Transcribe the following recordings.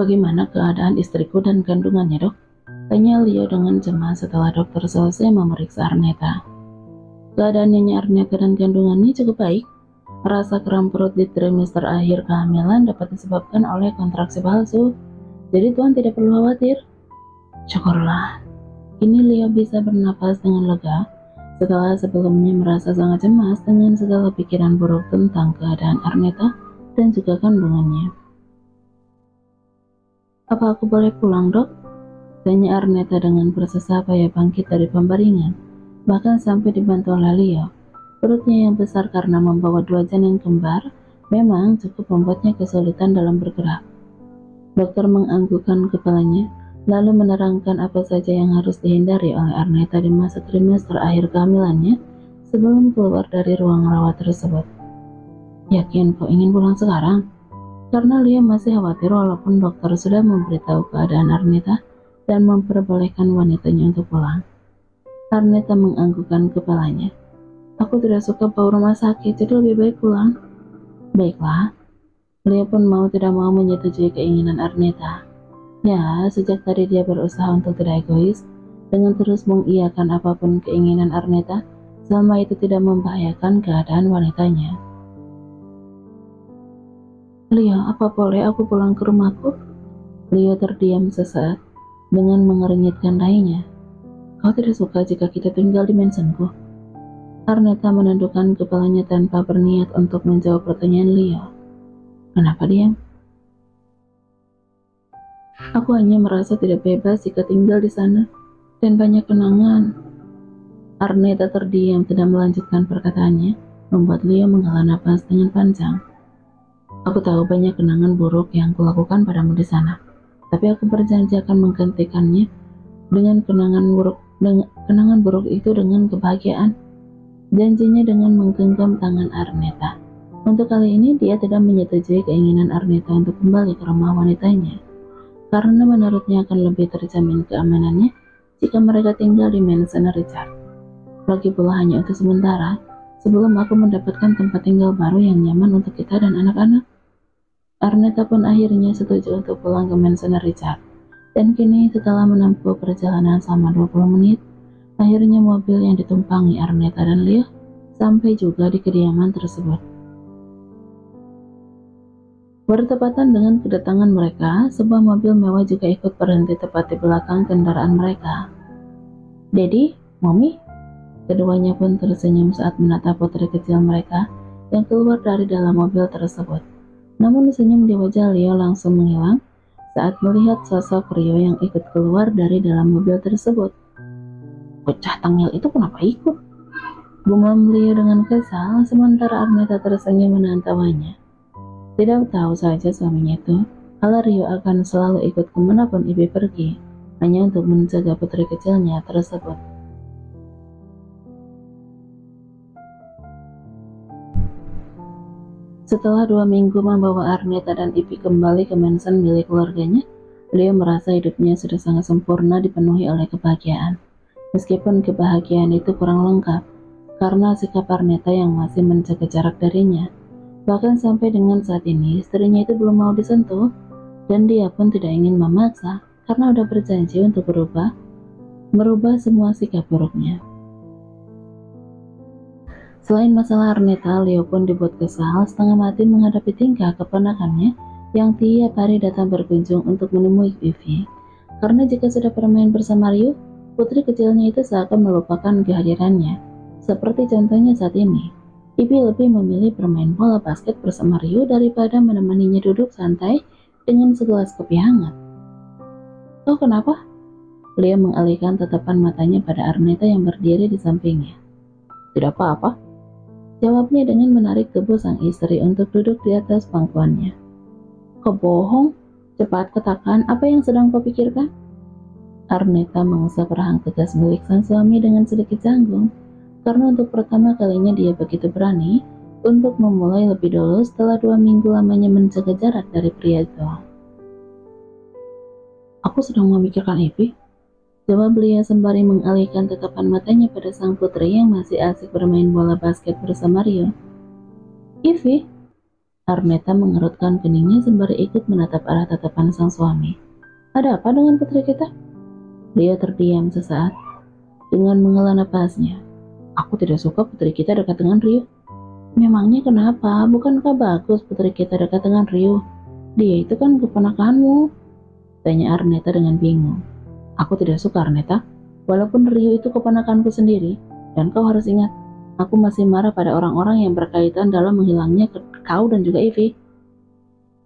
Bagaimana keadaan istriku dan kandungannya, dok? Tanya Leo dengan cemas setelah dokter selesai memeriksa Arneta. Keadaan Nyonya Arneta dan kandungannya cukup baik. Rasa kram perut di trimester akhir kehamilan dapat disebabkan oleh kontraksi palsu, jadi Tuan tidak perlu khawatir. Syukurlah. Kini Leo bisa bernapas dengan lega setelah sebelumnya merasa sangat cemas dengan segala pikiran buruk tentang keadaan Arneta dan juga kandungannya. Apa aku boleh pulang, dok? Tanya Arneta dengan bersesah payah bangkit dari pembaringan, bahkan sampai dibantu oleh Leo. Perutnya yang besar karena membawa 2 janin kembar memang cukup membuatnya kesulitan dalam bergerak. Dokter menganggukkan kepalanya, lalu menerangkan apa saja yang harus dihindari oleh Arneta di masa trimester akhir kehamilannya sebelum keluar dari ruang rawat tersebut. Yakin kau ingin pulang sekarang? Karena Leo masih khawatir walaupun dokter sudah memberitahu keadaan Arneta dan memperbolehkan wanitanya untuk pulang. Arneta menganggukkan kepalanya. Aku tidak suka bau rumah sakit, jadi lebih baik pulang. Baiklah. Leo pun mau tidak mau menyetujui keinginan Arneta. Ya, sejak tadi dia berusaha untuk tidak egois, dengan terus mengiyakan apapun keinginan Arneta, selama itu tidak membahayakan keadaan wanitanya. Leo, apa boleh aku pulang ke rumahku? Leo terdiam sesaat, dengan mengernyitkan dahinya. Kau tidak suka jika kita tinggal di mansionku? Arneta menundukkan kepalanya tanpa berniat untuk menjawab pertanyaan Leo. Kenapa diam? Aku hanya merasa tidak bebas jika tinggal di sana, dan banyak kenangan. Arneta terdiam tidak melanjutkan perkataannya, membuat Leo menghela napas dengan panjang. Aku tahu banyak kenangan buruk yang kulakukan padamu di sana, tapi aku berjanji akan menggantikannya dengan kenangan buruk itu dengan kebahagiaan. Janjinya dengan menggenggam tangan Arneta. Untuk kali ini dia tidak menyetujui keinginan Arneta untuk kembali ke rumah wanitanya, karena menurutnya akan lebih terjamin keamanannya jika mereka tinggal di mansion Richard. Lagi pula hanya untuk sementara, sebelum aku mendapatkan tempat tinggal baru yang nyaman untuk kita dan anak-anak. Arneta pun akhirnya setuju untuk pulang ke mansion Richard. Dan kini setelah menempuh perjalanan selama 20 menit, akhirnya mobil yang ditumpangi Arneta dan Leo sampai juga di kediaman tersebut. Bertepatan dengan kedatangan mereka, sebuah mobil mewah juga ikut berhenti tepat di belakang kendaraan mereka. Daddy, Mommy? Keduanya pun tersenyum saat menatap putri kecil mereka yang keluar dari dalam mobil tersebut. Namun senyum di wajah Leo langsung menghilang saat melihat sosok Rio yang ikut keluar dari dalam mobil tersebut. Bocah tengil itu kenapa ikut? Gumam Leo dengan kesal, sementara Arneta tersenyum menahan tawanya. Tidak tahu saja suaminya itu, kalau Rio akan selalu ikut kemanapun Ibi pergi, hanya untuk menjaga putri kecilnya tersebut. Setelah 2 minggu membawa Arneta dan Ibi kembali ke mansion milik keluarganya, Leo merasa hidupnya sudah sangat sempurna dipenuhi oleh kebahagiaan. Meskipun kebahagiaan itu kurang lengkap, karena sikap Arneta yang masih menjaga jarak darinya. Bahkan sampai dengan saat ini, istrinya itu belum mau disentuh, dan dia pun tidak ingin memaksa, karena udah berjanji untuk merubah semua sikap buruknya. Selain masalah Arneta, Leo pun dibuat kesal setengah mati menghadapi tingkah keponakannya yang tiap hari datang berkunjung untuk menemui Vivi. Karena jika sudah bermain bersama Rio, putri kecilnya itu seakan melupakan kehadirannya. Seperti contohnya saat ini, Ibi lebih memilih bermain bola basket bersama Rio daripada menemaninya duduk santai dengan segelas kopi hangat. Oh, kenapa? Leo mengalihkan tatapan matanya pada Arneta yang berdiri di sampingnya. Tidak apa-apa, jawabnya dengan menarik tubuh sang istri untuk duduk di atas pangkuannya. Kau bohong, cepat katakan apa yang sedang kau pikirkan? Arneta mengusap rahang tegas milik sang suami dengan sedikit canggung, karena untuk pertama kalinya dia begitu berani untuk memulai lebih dulu setelah 2 minggu lamanya menjaga jarak dari pria itu. Aku sedang memikirkan Ibi, jawab Lia sembari mengalihkan tatapan matanya pada sang putri yang masih asik bermain bola basket bersama Rio. Ivi? Arneta mengerutkan keningnya sembari ikut menatap arah tatapan sang suami. Ada apa dengan putri kita? Leo terdiam sesaat dengan menghela napasnya. Aku tidak suka putri kita dekat dengan Ryu. Memangnya kenapa? Bukankah bagus putri kita dekat dengan Ryu? Dia itu kan keponakanmu, tanya Arneta dengan bingung. Aku tidak suka Arneta, walaupun Ryu itu keponakanku sendiri, dan kau harus ingat, aku masih marah pada orang-orang yang berkaitan dalam menghilangnya kau dan juga Ivy.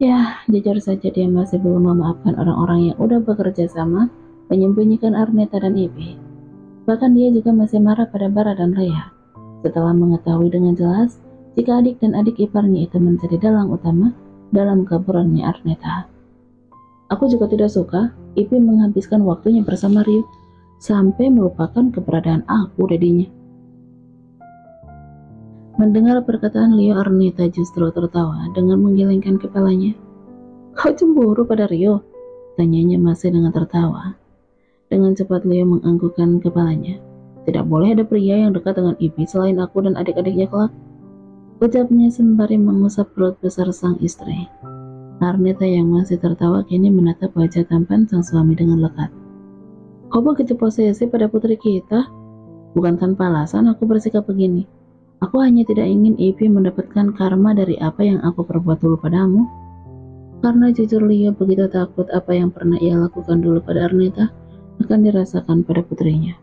Ya, jujur saja dia masih belum memaafkan orang-orang yang udah bekerja sama menyembunyikan Arneta dan Ivy. Bahkan dia juga masih marah pada Bara dan Rhea. Setelah mengetahui dengan jelas jika adik dan adik iparnya itu menjadi dalang utama dalam kaburannya Arneta. Aku juga tidak suka Ivy menghabiskan waktunya bersama Ryu sampai melupakan keberadaan aku dadinya. Mendengar perkataan Leo, Arneta justru tertawa dengan menggelengkan kepalanya. Kau cemburu pada Ryu? Tanyanya masih dengan tertawa. Dengan cepat Leo menganggukkan kepalanya. Tidak boleh ada pria yang dekat dengan Ivy selain aku dan adik-adiknya kelak, ucapnya sembari mengusap perut besar sang istri. Arneta yang masih tertawa kini menatap wajah tampan sang suami dengan lekat. Kau begitu posesif pada putri kita? Bukan tanpa alasan aku bersikap begini. Aku hanya tidak ingin Ivy mendapatkan karma dari apa yang aku perbuat dulu padamu. Karena jujur Leo begitu takut apa yang pernah ia lakukan dulu pada Arneta akan dirasakan pada putrinya.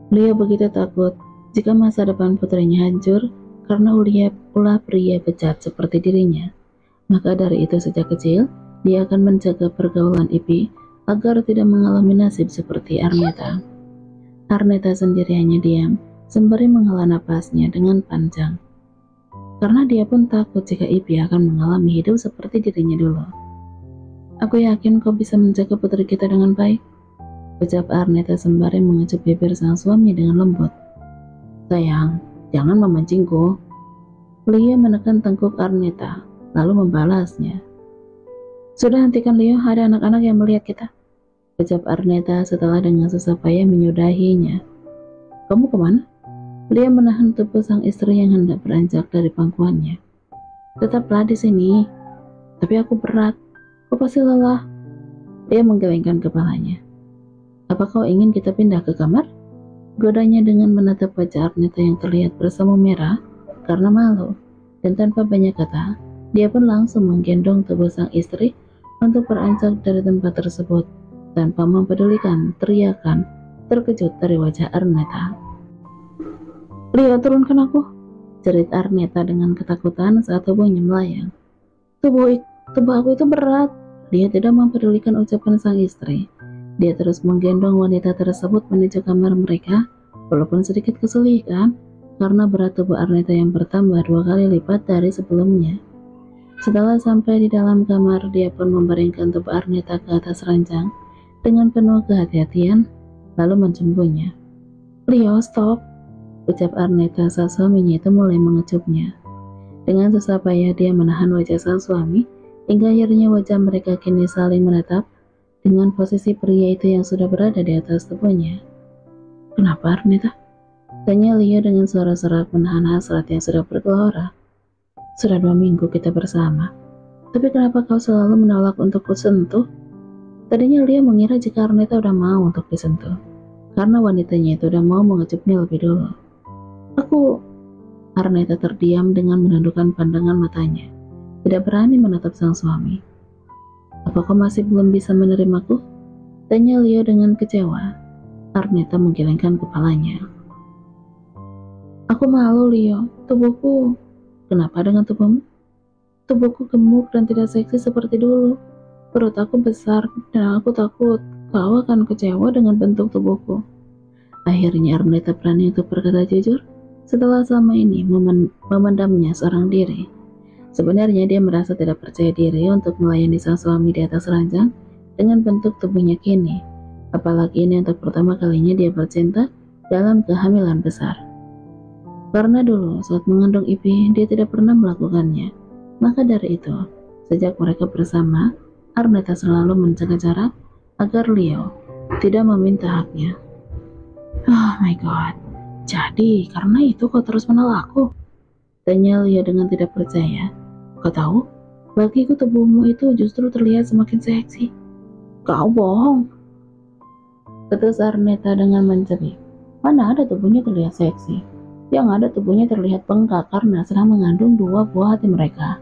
Leo begitu takut jika masa depan putrinya hancur karena ulah pria bejat seperti dirinya. Maka dari itu sejak kecil, dia akan menjaga pergaulan Ivy agar tidak mengalami nasib seperti Arneta. Arneta sendiri hanya diam, sembari menghela napasnya dengan panjang. Karena dia pun takut jika Ivy akan mengalami hidup seperti dirinya dulu. Aku yakin kau bisa menjaga putri kita dengan baik, ucap Arneta sembari mengecup bibir sang suami dengan lembut. Sayang, jangan memancingku. Leo menekan tengkuk Arneta, lalu membalasnya. Sudah hentikan Leo, ada anak-anak yang melihat kita, ucap Arneta setelah dengan susah payah menyudahinya. Kamu kemana? Leo menahan tubuh sang istri yang hendak beranjak dari pangkuannya. Tetaplah di sini, tapi aku berat, kau pasti lelah. Leo menggelengkan kepalanya. Apa kau ingin kita pindah ke kamar? Godanya dengan menatap wajah Arneta yang terlihat bersemu merah karena malu, dan tanpa banyak kata, dia pun langsung menggendong tubuh sang istri untuk beranjak dari tempat tersebut tanpa mempedulikan teriakan terkejut dari wajah Arneta. Leo, turunkan aku, jerit Arneta dengan ketakutan saat tubuhnya melayang. Tubuh aku itu berat. Dia tidak mempedulikan ucapan sang istri. Dia terus menggendong wanita tersebut menuju kamar mereka, walaupun sedikit kesulitan karena berat tubuh Arneta yang bertambah 2 kali lipat dari sebelumnya. Setelah sampai di dalam kamar, dia pun membaringkan tubuh Arneta ke atas ranjang dengan penuh kehati-hatian, lalu menjemputnya. Leo, stop, ucap Arneta saat suaminya itu mulai mengecupnya. Dengan susah payah dia menahan wajah sang suami, hingga akhirnya wajah mereka kini saling menatap dengan posisi pria itu yang sudah berada di atas tubuhnya. Kenapa Arneta? Tanya Leo dengan suara serak menahan hasrat yang sudah bergelora. Sudah 2 minggu kita bersama, tapi kenapa kau selalu menolak untuk kusentuh? Tadinya Leo mengira jika Arneta udah mau untuk disentuh, karena wanitanya itu udah mau mengecupnya lebih dulu. Arneta terdiam dengan menundukkan pandangan matanya, tidak berani menatap sang suami. Apa kau masih belum bisa menerimaku? Tanya Leo dengan kecewa. Arneta menggelengkan kepalanya. Aku malu Leo, tubuhku. Kenapa dengan tubuhmu? Tubuhku gemuk dan tidak seksi seperti dulu. Perut aku besar dan aku takut kau akan kecewa dengan bentuk tubuhku. Akhirnya Arneta berani untuk berkata jujur setelah selama ini memendamnya seorang diri. Sebenarnya dia merasa tidak percaya diri untuk melayani sang suami di atas ranjang dengan bentuk tubuhnya kini. Apalagi ini untuk pertama kalinya dia bercinta dalam kehamilan besar. Karena dulu saat mengandung Ivy dia tidak pernah melakukannya. Maka dari itu, sejak mereka bersama, Arneta selalu menjaga jarak agar Leo tidak meminta haknya. Oh my god, jadi karena itu kau terus menolakku? Tanya Leo dengan tidak percaya. Kau tahu, bagiku tubuhmu itu justru terlihat semakin seksi. Kau bohong, ketus Arneta dengan mencekik. Mana ada tubuhnya terlihat seksi? Yang ada tubuhnya terlihat bengkak karena sedang mengandung dua buah hati mereka.